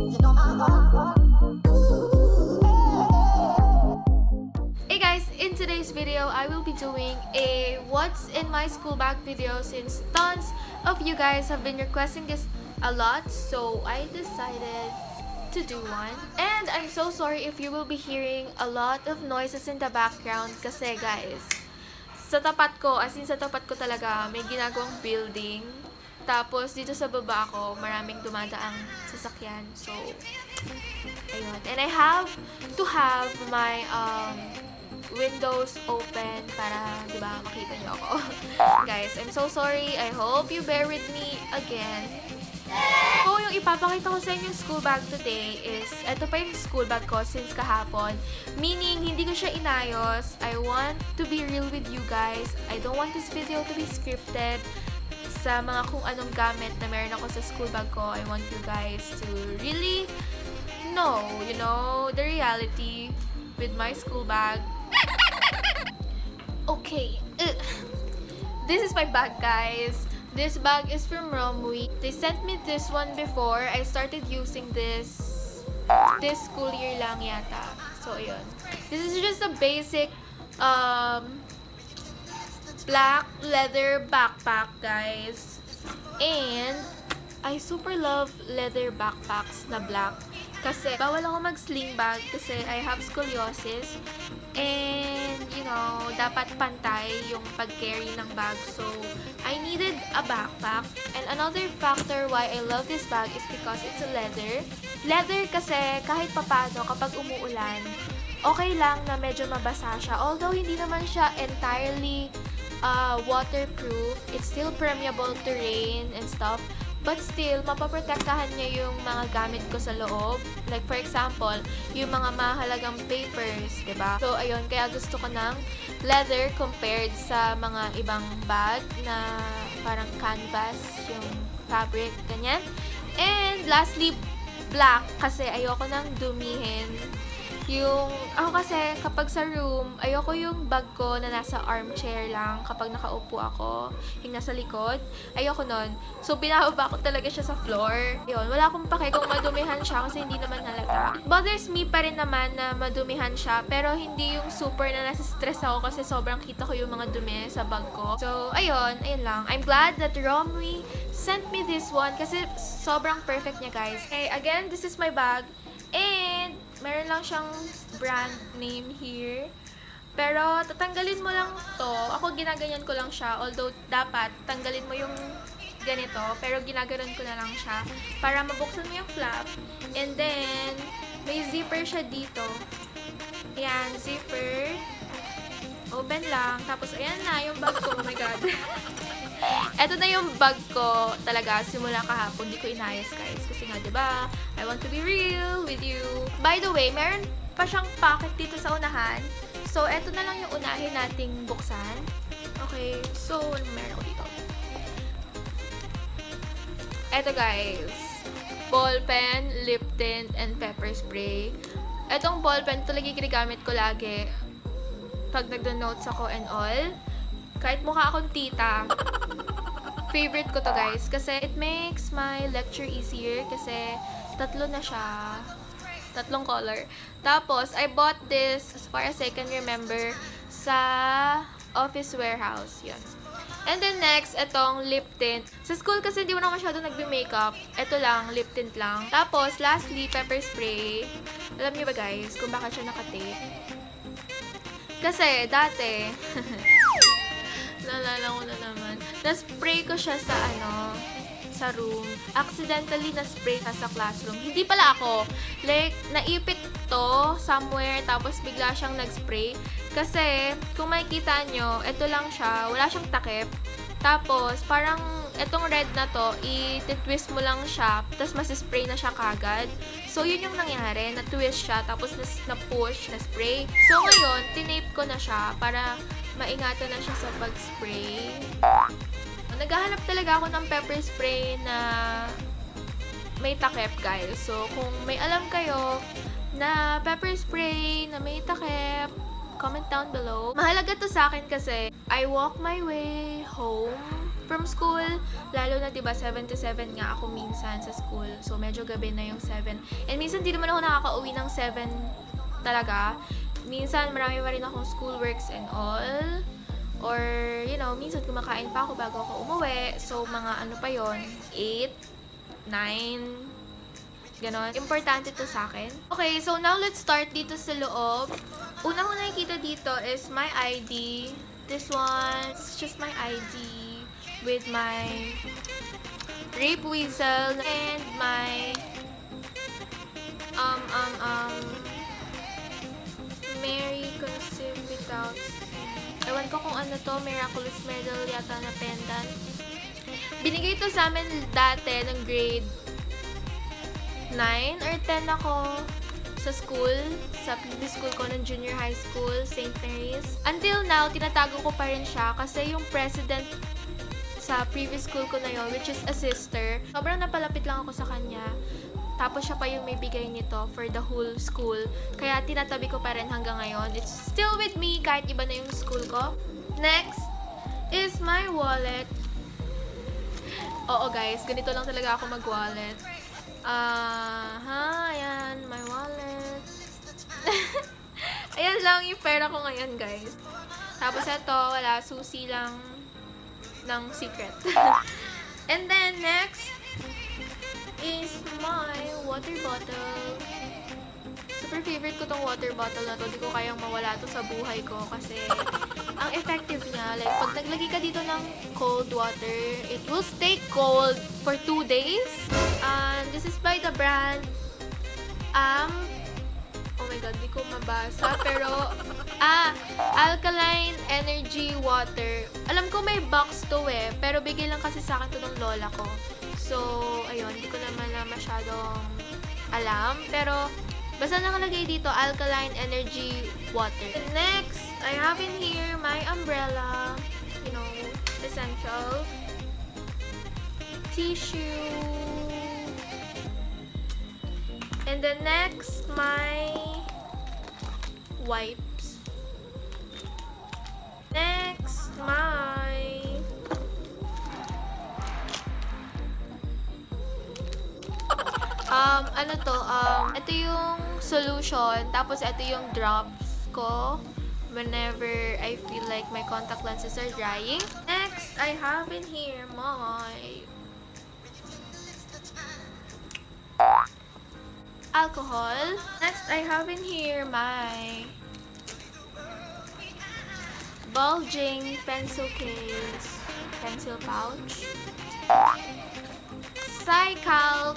Hey guys, in today's video, I will be doing a what's in my school bag video since tons of you guys have been requesting this a lot, so I decided to do one. And I'm so sorry if you will be hearing a lot of noises in the background kasi guys, sa tapat ko, as in sa tapat ko talaga, may ginagawang building. Tapos dito sa baba ko, maraming dumadaang sasakyan. So, ayun. And I have to have my windows open para, di ba, makita niyo ako. Guys, I'm so sorry. I hope you bear with me again. So, yung ipapakita ko sa inyong school bag today is, eto pa yung school bag ko since kahapon. Meaning, hindi ko siya inayos. I want to be real with you guys. I don't want this video to be scripted sa mga kung anong gamit na meron ako sa school bag ko. I want you guys to really know, you know, the reality with my school bag. Okay. This is my bag, guys. This bag is from Romwe. They sent me this one before. I started using this school year lang yata. So, ayun. This is just a basic black leather backpack, guys. And I super love leather backpacks na black. Kasi bawal ako mag-sling bag kasi I have scoliosis. And, you know, dapat pantay yung pag-carry ng bag. So, I needed a backpack. And another factor why I love this bag is because it's a leather. Leather kasi kahit papano kapag umuulan, okay lang na medyo mabasa siya. Although, hindi naman siya entirely waterproof. It's still permeable to rain and stuff. But still, mapaprotektahan niya yung mga gamit ko sa loob. Like, for example, yung mga mahalagang papers, diba? So, ayun, kaya gusto ko ng leather compared sa mga ibang bag na parang canvas, yung fabric, ganyan. And, lastly, black, kasi ayoko nang dumihin. Yung, ako kasi, kapag sa room, ayoko yung bag ko na nasa armchair lang kapag nakaupo ako, yung nasa likod. Ayoko nun. So, binababa ko talaga siya sa floor. Yun, wala akong pake kung madumihan siya kasi hindi naman halata. Bothers me pa rin naman na madumihan siya, pero hindi yung super na nasa-stress ako kasi sobrang kita ko yung mga dumi sa bag ko. So, ayun lang. I'm glad that Romwe sent me this one kasi sobrang perfect niya, guys. Okay, again, this is my bag. And, meron lang siyang brand name here. Pero, tatanggalin mo lang to. Ako, ginaganyan ko lang siya. Although, dapat, tanggalin mo yung ganito. Pero, ginaganon ko na lang siya. Para mabuksan mo yung flap. And then, may zipper siya dito. Ayan, zipper. Open lang. Tapos, ayan na, yung bag ko. Oh my God. Eto na yung bag ko talaga simula kahapon. Hindi ko inayos, guys. Kasi nga, diba? I want to be real with you. By the way, meron pa siyang pocket dito sa unahan. So, eto na lang yung unahin nating buksan. Okay. So, ano meron ko dito? Eto, guys. Ball pen, lip tint, and pepper spray. Etong ball pen, talaga ginagamit ko lagi pag nagdo-notes ako and all. Kahit mukha akong tita, favorite ko to, guys. Kasi it makes my lecture easier. Kasi tatlo na siya. Tatlong color. Tapos, I bought this, as far as I can remember, sa Office Warehouse. Yun. And then next, itong lip tint. Sa school kasi hindi mo na masyado nagbe-makeup. Ito lang, lip tint lang. Tapos, lastly, pepper spray. Alam niyo ba, guys, kung bakit siya nakatape? Kasi, dati, naalala ko na naman. Na-spray ko siya sa sa room. Accidentally na-spray ka sa classroom. Hindi pala ako. Like, naipit to somewhere tapos bigla siyang nag-spray. Kasi, kung makikita nyo, ito lang siya. Wala siyang takip. Tapos, parang itong red na to, i-twist mo lang siya, tapos masispray na siya kagad. So, yun yung nangyari. Na-twist siya, tapos na-push, na-spray. So, ngayon, tinape ko na siya para maingatan na siya sa pag-spray. Naghahanap talaga ako ng pepper spray na may takip, guys. So, kung may alam kayo na pepper spray na may takip, comment down below. Mahalaga to sa akin kasi I walk my way home from school. Lalo na, diba, 7 to 7 nga ako minsan sa school. So, medyo gabi na yung 7. And minsan, di naman ako nakaka-uwi ng 7 talaga. Minsan, marami pa rin akong schoolworks and all. Or, you know, minsan kumakain pa ako bago ako umuwi. So, mga ano pa yon 8, 9, ganon. Importante to sa akin. Okay, so now let's start dito sa loob. Una ko nakikita dito is my ID. This one, it's just my ID with my rape whistle and my Mary conceived without. Ewan ko kung ano to, miraculous medal yata na pendant. Binigay to sa amin dati ng grade 9 or 10 ako sa school, sa previous school ko ng junior high school, St. Mary's. Until now, tinatago ko pa rin siya kasi yung president sa previous school ko na yon, which is a sister, sobrang napalapit lang ako sa kanya. Tapos siya pa yung may bigay nito for the whole school. Kaya tinatabi ko pa rin hanggang ngayon. It's still with me kahit iba na yung school ko. Next is my wallet. Oo guys, ganito lang talaga ako mag-wallet. Ayan, my wallet. Ayan lang yung pera ko ngayon, guys. Tapos ito, wala, susi lang ng secret. And then, next is my water bottle. Super favorite ko tong water bottle na to. Hindi ko kayang mawala to sa buhay ko kasi ang effective niya. Like, pag naglagay ka dito ng cold water, it will stay cold for 2 days. And this is by the brand oh my god, di ko mabasa. Pero, Alkaline Energy Water. Alam ko may box to pero bigay lang kasi sa akin to ng lola ko. So, ayun, di ko naman na masyadong alam. Pero, basta nakalagay dito, Alkaline Energy Water. Next, I have in here my umbrella. You know, essential. Tissue. And then next, my wipes. Next, my ano to, ito yung solution, tapos ito yung drops ko whenever I feel like my contact lenses are drying. Next, I have in here my alcohol. Next, I have in here my bulging pencil case, pencil pouch. Cycalc.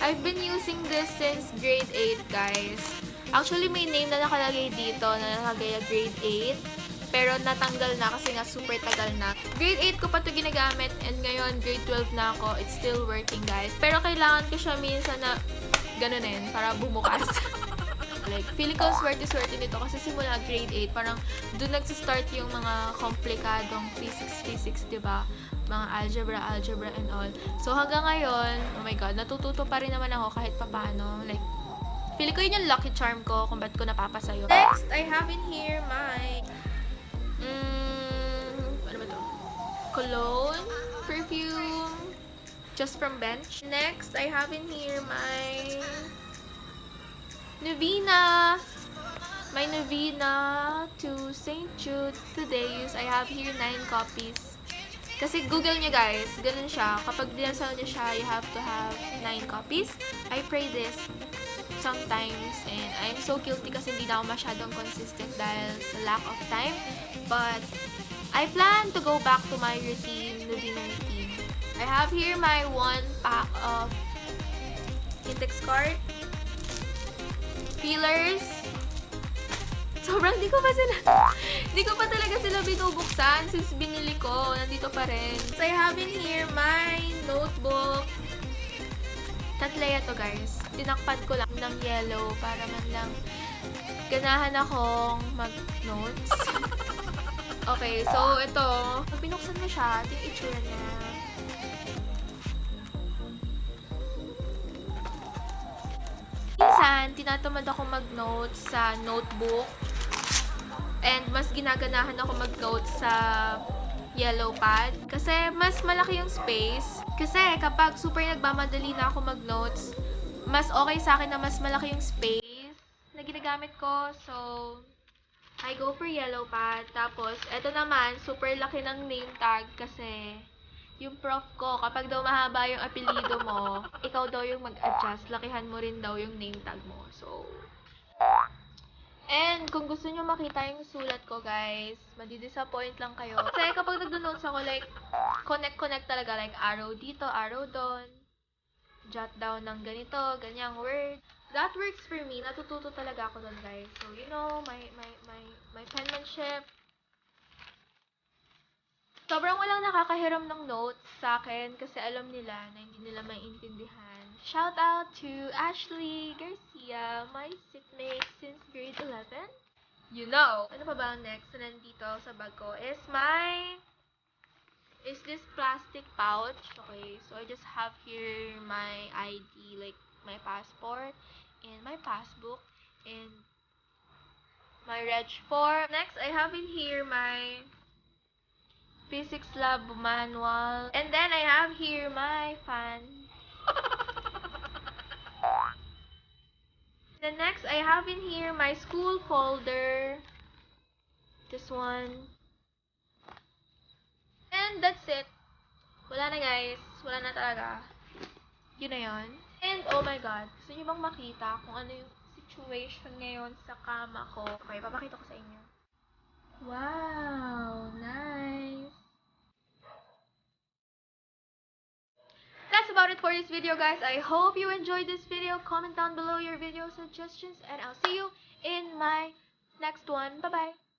I've been using this since grade 8, guys. Actually, may name na nakalagay dito na nakalagay grade 8. Pero natanggal na kasi nga super tagal na. Grade 8 ko pa to ginagamit and ngayon grade 12 na ako. It's still working, guys. Pero kailangan ko siya minsan na ganunin para bumukas. Like, feeling ko swerte nito kasi simula grade 8, parang doon nagsistart yung mga komplikadong physics, diba? Mga algebra and all. So, hanggang ngayon, oh my god, natututo pa rin naman ako kahit papaano. Like, feeling ko yun yung lucky charm ko kung ba't ko napapasa yun. Next, I have in here my ano ba to? Cologne, perfume, just from Bench. Next, I have in here my Novena. My Novena to St. Jude Today's. I have here 9 copies. Kasi Google nyo guys, ganun siya. Kapag dinasal nyo siya, you have to have 9 copies. I pray this sometimes and I'm so guilty kasi hindi na ako masyadong consistent dahil sa lack of time. But I plan to go back to my routine, Novena routine. I have here my 1 pack of Intex card, fillers. Sobrang di ko pa talaga sila binubuksan since binili ko. Nandito pa rin. So, I have in here my notebook. Tatlaya to, guys. Tinakpan ko lang ng yellow para man lang ganahan akong mag-notes. Okay, so ito. Pag binuksan mo siya, ito yung itsura niya. Minsan, tinatamad ako mag-notes sa notebook. And mas ginaganahan ako mag-notes sa yellow pad. Kasi mas malaki yung space. Kasi kapag super nagmamadali na ako mag-notes, mas okay sa akin na mas malaki yung space na ginagamit ko. So, I go for yellow pad. Tapos, eto naman, super laki ng name tag kasi yung prof ko, kapag daw mahaba yung apelido mo, ikaw daw yung mag-adjust. Lakihan mo rin daw yung name tag mo. So, and kung gusto nyo makita yung sulat ko, guys, madi-disappoint lang kayo. Kasi kapag nagdo-notes ako, like, connect talaga. Like, arrow dito, arrow doon. Jot down ng ganito, ganyang word. That works for me. Natututo talaga ako doon, guys. So, you know, my penmanship. Sobrang walang nakakahiram ng notes sa akin kasi alam nila na hindi nila maintindihan. Shout out to Ashley Garcia, my seatmate since grade 11. You know! Ano pa ba ang next na nandito sa bag ko is this plastic pouch. Okay, so I just have here my ID, like my passport, and my passbook, and my reg form. Next, I have in here my physics lab manual. And then I have here my fan. Then next, I have in here my school folder. This one. And that's it. Wala na, guys. Wala na talaga. Yun na yun. And oh my god, gusto niyo bang makita kung ano yung situation ngayon sa kama ko? Okay, papakita ko sa inyo. Wow, nice. That's about it for this video, guys. I hope you enjoyed this video. Comment down below your video suggestions, and I'll see you in my next one. Bye-bye.